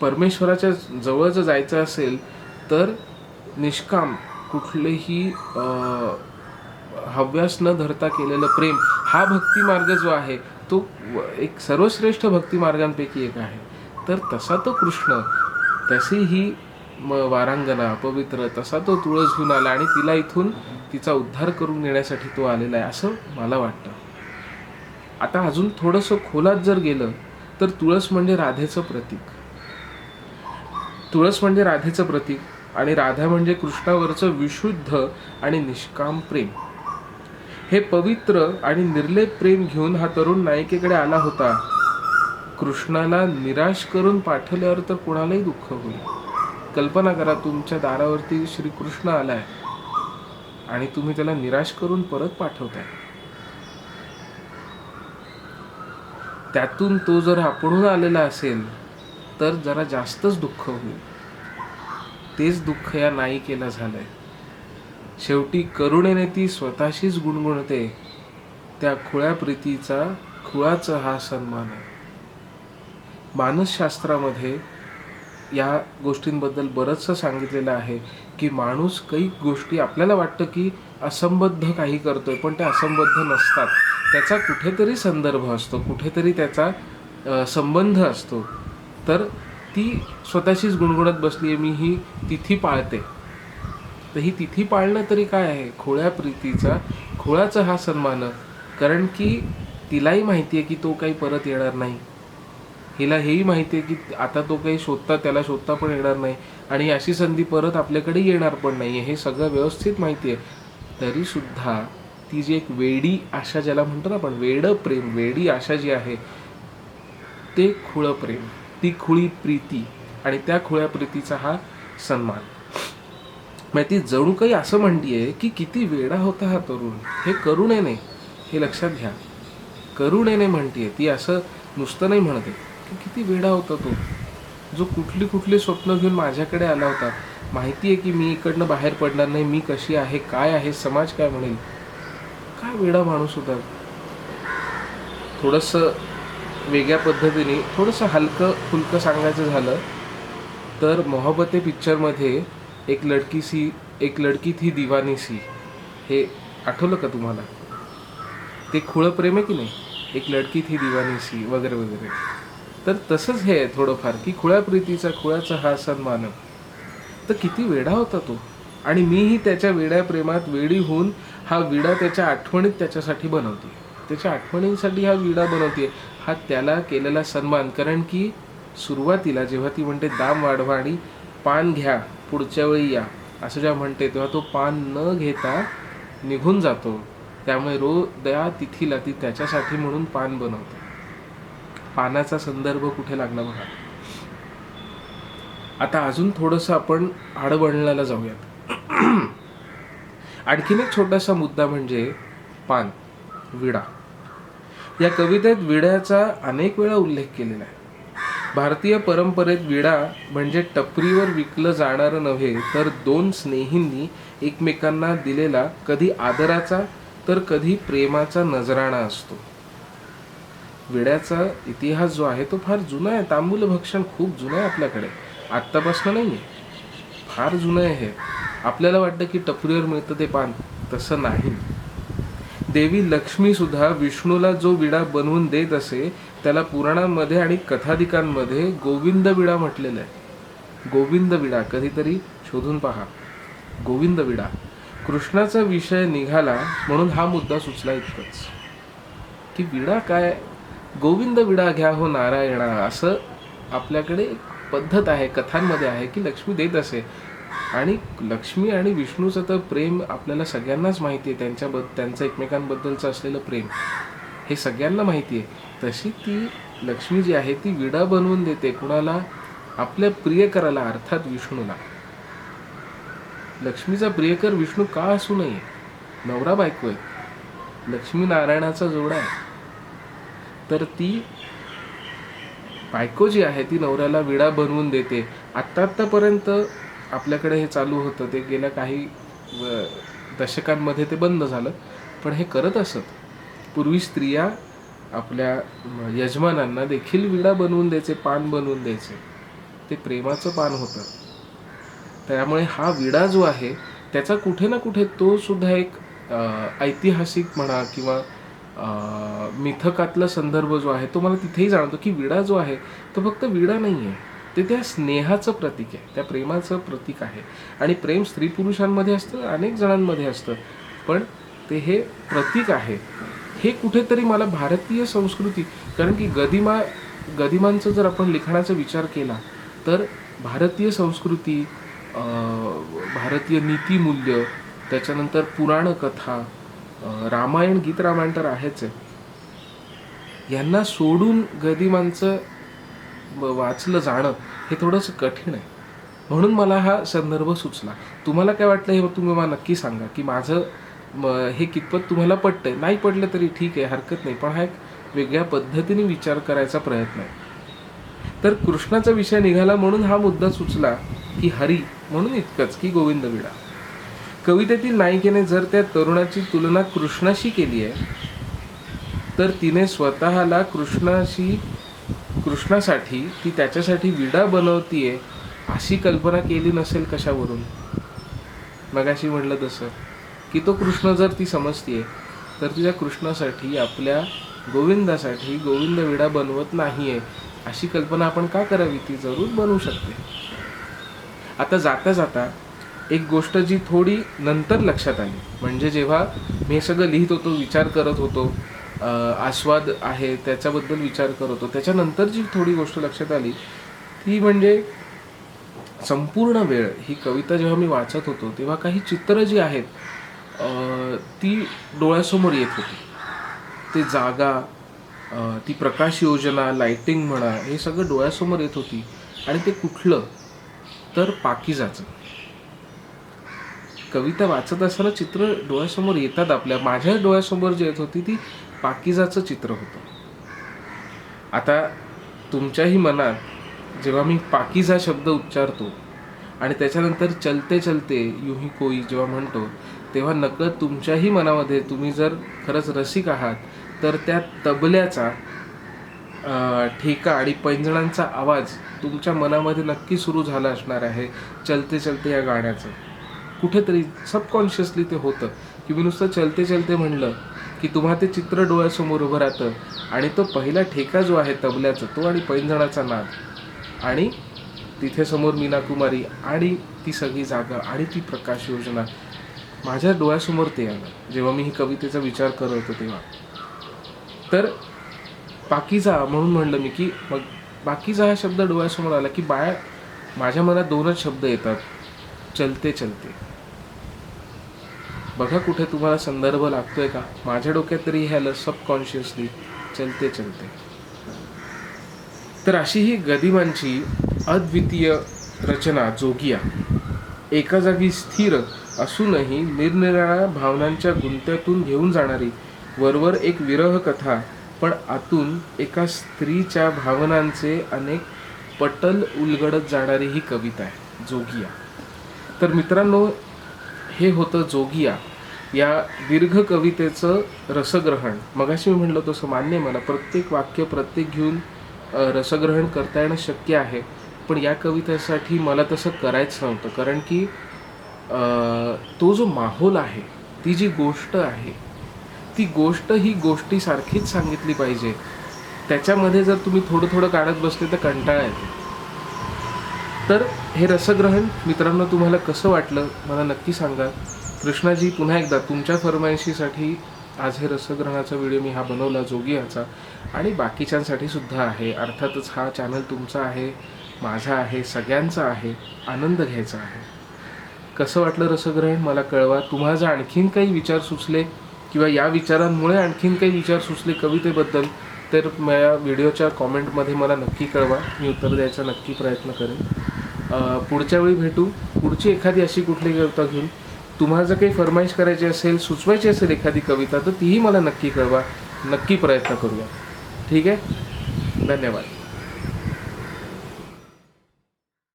परमेश्वराच्या जवळ जर जायचं असेल तर निष्काम कुठलेही हव्यास न धरता केलेलं प्रेम, हा भक्ती मार्ग जो आहे तो एक सर्वश्रेष्ठ भक्ती मार्गांपैकी एक आहे. तर तसा तो कृष्ण, तशी ही वारांगना पवित्र, तसा तो तुळस घेऊन आला आणि तिला इथून तिचा उद्धार करून नेण्यासाठी तो आलेला आहे असं मला वाटतं. आता अजून थोडंसं खोलात जर गेलं तर तुळस म्हणजे राधेचं प्रतीक. तुळस म्हणजे राधेचं प्रतीक आणि राधा म्हणजे कृष्णावरचं विशुद्ध आणि निष्काम प्रेम. हे पवित्र आणि निर्लेप प्रेम घेऊन हा तरुण नायिकेकडे आला होता. कृष्णाला निराश करून पाठवल्यावर तर कोणालाही दुःख होईल. कल्पना करा, तुमच्या दारावरती श्रीकृष्ण आलाय आणि तुम्ही त्याला निराश करून परत पाठवताय. त्यातून तो जर आपणून आलेला असेल तर जरा जास्तच दुःख होईल. तेच दुःख या नायिकेला झालंय. शेवटी करुणेने ती स्वतःशीच गुणगुणते, त्या खुळ्या प्रीतीचा खुळाचा हा सन्मान आहे. मानसशास्त्रामध्ये या गोष्टींबद्दल बरंचसं सांगितलेलं आहे की माणूस काही गोष्टी आपल्याला वाटतं की असंबद्ध काही करतोय, पण ते असंबद्ध नसतात. त्याचा कुठेतरी संदर्भ असतो, कुठेतरी त्याचा संबंध असतो. तर ती स्वतःशीच गुणगुणत बसली आहे, मी ही तिथी पाळते. तर ही तिथी पाळणं तरी काय आहे? खोळ्या प्रीतीचा खोळाचा हा सन्मान. कारण की तिलाही माहिती आहे की तो काही परत येणार नाही. हिला हेही माहिती आहे की आता तो काही त्याला शोधता पण येणार नाही आणि अशी संधी परत आपल्याकडे येणार पण नाही. हे सगळं व्यवस्थित माहिती आहे. तरीसुद्धा ती जी एक वेडी आशा, ज्याला म्हणतो ना आपण वेडं प्रेम, वेडी आशा जी आहे ते खुळं प्रेम, ती खुळी प्रीती आणि त्या खुळ्या प्रीतीचा हा सन्मान. मग ती जणू काही असं म्हणतीये की किती वेडा होता हा तरुण. हे करुणेने, हे लक्षात घ्या, करुणेने म्हणतीये ती, असं नुसतं नाही म्हणते की किती वेडा होता तो, जो कुठली स्वप्न घेऊन माझ्याकडे आला होता. माहिती आहे की मी इकडनं बाहेर पडणार नाही, मी कशी आहे, काय आहे, समाज काय म्हणेल. काय वेडा माणूस होता. थोडंसं वेगळ्या पद्धतीने, थोडंसं हलकं फुलकं सांगायचं झालं तर मोहब्बते पिक्चरमध्ये एक लडकी थी दीवानी सी, हे आठवलं का तुम्हाला? ते खुळं प्रेम आहे की नाही, एक लडकी थी दीवानी सी वगैरे वगैरे. तर तसंच हे आहे थोडंफार की खुळ्या प्रीतीचा खुळाचा हा सन्मान. तर किती वेडा होता तो. आणि मीही त्याच्या वेड्या प्रेमात वेडी होऊन हा विडा त्याच्या आठवणीत त्याच्यासाठी बनवते, त्याच्या आठवणींसाठी हा विडा बनवते. हा त्याला केलेला सन्मान. कारण की सुरुवातीला जेव्हा ती म्हणते दाम वाढवा आणि पान घ्या, पुढच्या वेळी या, असं जेव्हा म्हणते तेव्हा तो पान न घेता निघून जातो. त्यामुळे त्या तिथीला ती त्याच्यासाठी म्हणून पान बनवते. पानाचा संदर्भ कुठे लागला बघा. आता अजून थोडंसं आपण आडबळण्याला जाऊयात. आणखीन एक छोटासा मुद्दा म्हणजे पान, विडा. या कवितेत विड्याचा अनेक वेळा उल्लेख केलेला आहे. भारतीय परंपरेत विडा म्हणजे टपरीवर विकलं जाणारं नव्हे, तर दोन स्नेहींनी एकमेकांना दिलेला कधी आदराचा तर कधी प्रेमाचा नजराणा असतो. विड्याचा इतिहास जो आहे तो फार जुना आहे. तांबूल भक्षण खूप जुनं आहे आपल्याकडे, आत्तापासून नाही आहे, फार जुनं आहे हे. आपल्याला वाटतं की टपरीवर मिळतं ते पान, तसं नाही. देवी लक्ष्मी सुद्धा विष्णूला जो विडा बनवून देत असे त्याला पुराणांमध्ये आणि कथाधिकांमध्ये गोविंद विडा म्हटलेलं आहे. गोविंद विडा कधीतरी शोधून पहा. गोविंद विडा. कृष्णाचा विषय निघाला म्हणून हा मुद्दा सुचला इतकंच की विडा काय, गोविंद विडा घ्या हो नारायणा, असं आपल्याकडे एक पद्धत आहे, कथांमध्ये आहे की लक्ष्मी देत असे. आणि लक्ष्मी आणि विष्णूचं तर प्रेम आपल्याला सगळ्यांनाच माहिती आहे. त्यांचं एकमेकांबद्दलचं असलेलं प्रेम हे सगळ्यांना माहिती आहे. तशी ती लक्ष्मी जी आहे ती विडा बनवून देते कुणाला? आपल्या प्रियकराला, अर्थात विष्णूला. लक्ष्मीचा प्रियकर विष्णू का असू नये, नवरा बायको आहे, लक्ष्मी नारायणाचा जोडा आहे. तर ती बायको जी आहे ती नवऱ्याला विडा बनवून देते. आत्तापर्यंत आपल्याकडे हे चालू होतं, ते गेल्या काही दशकांमध्ये ते बंद झालं, पण हे करत असत. पूर्वी स्त्रिया आपल्या यजमानांना देखील विडा बनवून द्यायचे, पान बनवून द्यायचे. ते प्रेमाचं पान होतं. त्यामुळे हा विडा जो आहे त्याचा कुठे ना कुठे तो सुद्धा एक ऐतिहासिक म्हणा किंवा मिथकातला संदर्भ जो आहे तो मला तिथेही जाणवतो की विडा जो आहे तो फक्त विडा नाही आहे, ते त्या स्नेहाचं प्रतीक आहे, त्या प्रेमाचं प्रतीक आहे. आणि प्रेम स्त्री पुरुषांमध्ये असतं, अनेक जणांमध्ये असतं, पण ते हे प्रतीक आहे. हे कुठेतरी मला भारतीय संस्कृती, कारण की गदिमांचं जर आपण लिखाणाचा विचार केला तर भारतीय संस्कृती, भारतीय नीतिमूल्य, त्याच्यानंतर पुराणकथा, रामायण, गीत रामायण तर आहेच आहे, यांना सोडून गदिमांचं वाचलं जाणं हे थोडंसं कठीण आहे. म्हणून मला हा संदर्भ सुचला. तुम्हाला काय वाटलं हे तुम्ही मला नक्की सांगा की माझं हे कितपत तुम्हाला पटतंय. नाही पडलं तरी ठीक आहे, हरकत नाही, पण हा एक वेगळ्या पद्धतीने विचार करायचा प्रयत्न आहे. तर कृष्णाचा विषय निघाला म्हणून हा मुद्दा सुचला की हरी म्हणून इतकंच की गोविंद विडा. कवितेतील नायिकेने जर त्या तरुणाची तुलना कृष्णाशी केली आहे तर तिने स्वतःला कृष्णासाठी ती त्याच्यासाठी विडा बनवतीये अशी कल्पना केली नसेल कशावरून. मगाशी म्हटलं तसं की तो कृष्ण जर ती समजतीये तर तिच्या कृष्णासाठी, आपल्या गोविंदासाठी गोविंद विडा बनवत नाहीये अशी कल्पना आपण का करावी. ती जरूर बनवू शकते. आता जाता जाता एक गोष्ट जी थोडी नंतर लक्षात आली, म्हणजे जेव्हा मी हे सगळं लिहित होतो, विचार करत होतो, आस्वाद आहे त्याच्याबद्दल विचार करत होतो, त्याच्यानंतर जी थोडी गोष्ट लक्षात आली ती म्हणजे संपूर्ण वेळ ही कविता जेव्हा मी वाचत होतो तेव्हा काही चित्र जी आहेत ती डोळ्यासमोर येत होती. ते जागा, ती प्रकाश योजना, लाइटिंग म्हणा, हे सगळं डोळ्यासमोर येत होती. आणि ते कुठलं तर पाकीजाचं. कविता वाचत असताना चित्र डोळ्यासमोर येतात आपल्या. माझ्या डोळ्यासमोर जे येत होती ती पाकीजाचं चित्र होतं. आता तुमच्याही मनात जेव्हा मी पाकीजा शब्द उच्चारतो आणि त्याच्यानंतर चलते चलते यूही कोई जेव्हा म्हणतो तेव्हा नकळत तुमच्याही मनामध्ये, तुम्ही जर खरंच रसिक आहात तर त्या तबल्याचा ठेका आणि पैंजणांचा आवाज तुमच्या मनामध्ये नक्की सुरू झाला असणार आहे. चलते चलते या गाण्याचं कुठेतरी सबकॉन्शियसली ते होतं की मी नुसतं चलते चलते म्हणलं की तुम्हा ते चित्र डोळ्यासमोर उभं राहतं. आणि तो पहिला ठेका जो आहे तबल्याचा, तो आणि पैंजणाचा नाद, आणि तिथे समोर मीना कुमारी आणि ती सगळी जागा आणि ती प्रकाश योजना माझ्या डोळ्यासमोर ते आलं जेव्हा मी ही कवितेचा विचार करत होतो तेव्हा. तर पाकीजा म्हणून म्हणलं मी की मग बाकीचा हा शब्द डोळ्यासमोर आला की माझ्या मनात दोनच शब्द येतात, चलते चलते. बघा कुठे तुम्हाला संदर्भ लागतोय का. माझ्या डोक्यात तरी हे आलं सबकॉन्शियसली, चलते चलते. तर अशी ही गदिमांची अद्वितीय रचना जोगिया, एका जागी स्थिर असूनही निरनिराळ्या भावनांच्या गुंत्यातून घेऊन जाणारी, वरवर एक विरह कथा, पण आतून एका स्त्रीच्या भावनांचे अनेक पटल उलगडत जाणारी ही कविता आहे जोगिया. तर मित्रांनो, हे होतं जोगिया या दीर्घ कवितेचं रसग्रहण. मगाशी मी म्हणलं तसं मान्य मला प्रत्येक वाक्य प्रत्येक घेऊन रसग्रहण करता येणं शक्य आहे, पण या कवितेसाठी मला तसं करायचं नव्हतं. कारण की तो जो माहोल आहे, ती जी गोष्ट आहे, ती गोष्ट ही गोष्टीसारखीच सांगितली पाहिजे. त्याच्यामध्ये जर तुम्ही थोडं थोडं काढत बसले तर कंटाळा येतो. तर हे रसग्रहण मित्रांनो तुम्हाला कसं वाटलं मला नक्की सांगा. कृष्णाजी, पुन्हा एकदा तुमच्या फरमाईशीसाठी आज हे रसग्रहणाचा व्हिडिओ मी हा बनवला जोगियाचा, आणि बाकीच्यांसाठी सुद्धा आहे. अर्थातच हा चॅनल तुमचा आहे, माझा आहे, सगळ्यांचा आहे. आनंद घ्यायचा आहे. कसं वाटलं रसग्रहण मला कळवा. तुम्हाला जर आणखीन काही विचार सुचले किंवा या विचारांमुळे आणखीन काही विचार सुचले कवितेबद्दल तर माझ्या व्हिडिओच्या कॉमेंटमध्ये मला नक्की कळवा. मी उत्तर द्यायचा नक्की प्रयत्न करेन. पुढच्या वेळी भेटू पुढची एखादी अशी कुठली कविता घेऊन. तुम्हाला जर काही फरमाईश करायची असेल, सुचवायची असेल एखादी कविता तर तीही मला नक्की कळवा. नक्की प्रयत्न करूया. ठीक आहे. धन्यवाद.